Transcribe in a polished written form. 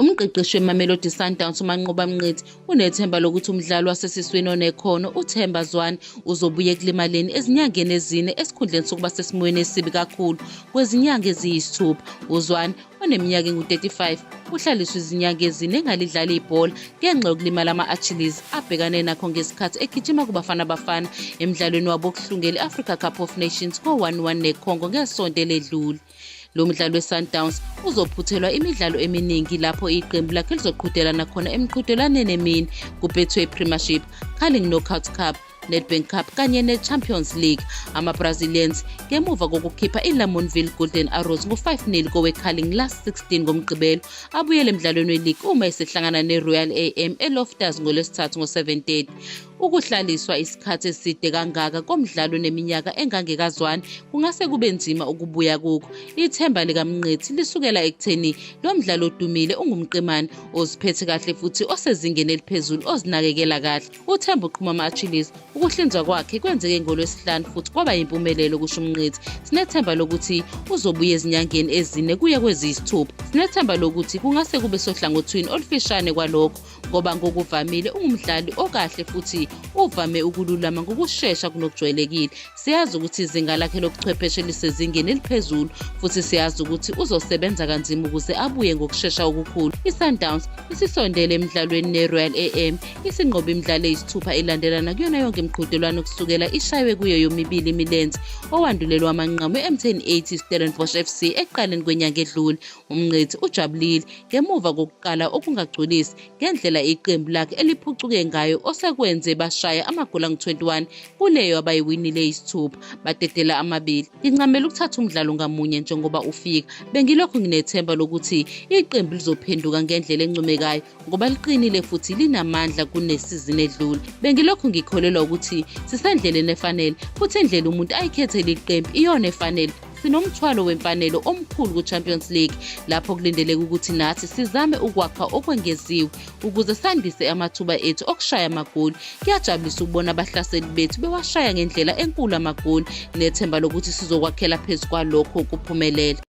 Umqeqeshi weMamelodi Sundowns CoachMngqithi unethemba lokuthi umdlali wasesiswini onekhono uThemba Zwane uzobuye ekulimaleni ezinyangeni ezine esikhundleni sokuba sesimweni esibi kakhulu kwezinyanga eziyisithupha. uZwane oneminyaka engu-35 uhlaliswe izinyanga ezine engalidlala ibhola ngenxa yokulimala ama-Achilles abhekane nakho ngesikhathi egijima kuBafana Bafana emdlalweni wabo wokuhlungela i-Africa Cup of Nations ngo-1-1 neCongo ngesonto eledlule. Lo mdlalo weSundowns uzophuthelwa imidlalo eminingi lapho iqembu lakhe lizoqhudelana khona emiqhudelaneni emini kubhethwe iPremiership, CarlingKnockout Cup, Nedbank Cup kanye neChampionsLeague. Ama-Brazilians ngemuva kokukhipha iLamontville Golden Arrows ngo-5-0 kowe-Carling last 16 ngomgqibelo abuyele emdlalweni we-league uma esehlangana neRoyal AM eLoftus ngolwesithathu ngo-7:30. Ukuhlaliswa isikhathi eside kangaka komdlalo neminyaka engangekazwane kungase kube nzima ukubuya kukho. Ithemba likaMngqithi lisukela ekutheni lo mdlalo odumile ungumqemane oziphethe kahle futhi osezingeni eliphezulu ozinakekela kahle. uThemba uqhuma ama-Achilles. Ukuhlinzwa kwakhe kwenzeke ngolwesihlanu futhi kwaba yimpumelelo kusho uMngqithi. Sinethemba lokuthi uzobuya ezinyangeni ezine kuye kweziyisithupha. Sinethemba lokuthi kungase kube sohlangothini olufishane kwalokho ngoba ngokuvamile ungumdlali okahle futhi uvame ukululama ngokushesha kunokujwayelekile. Siyazi ukuthi izinga lakhe lobuchwepheshe lisezingeni eliphezulu futhi siyazi ukuthi uzosebenza kanzima ukuze abuye ngokushesha okukhulu. iSundowns isisondele emidlalweni neRoyal AM isinqobe imidlalo eyisithupha ilandelana kuyona yonke imiqhudelwano kusukela ishaywe kuyo yomibili imilenze owandulelwa amanqamu e-M10 80 Stellenbosch FC ekuqaleni kwenyanga edlule. uMngqithi ujabulile ngemuva kokuqala okungagculisi ngendlela iqembu lakhe eliphucuke ngayo osekwenze bashaya amagoli angu-21 kuleyo abayiwinile isithupha badedela amabili. Ngincamela ukuthatha umdlalo ngamunye njengoba ufika. Bengilokhu nginethemba lokuthi iqembu lizophenduka ngendlela encomekayo ngoba liqinile futhi linamandla kunesizini edlule. Bengilokhu ngikholelwa ukuthi sisendleleni efanele futhi indlela umuntu ayikhethele iqembu iyona efanele. Sinomthwalo wemfanelo omkhulu ku-Champions League lapho kulindeleke ukuthi nathi sizame ukwakha okwengeziwe ukuze sandise amathuba ethu okushaya amagoli. Kuyajabulisa ukubona abahlaseli bethu bewashaya ngendlela enkulu amagoli nethemba lokuthi sizokwakhela phezu kwalokho ukuphumelela.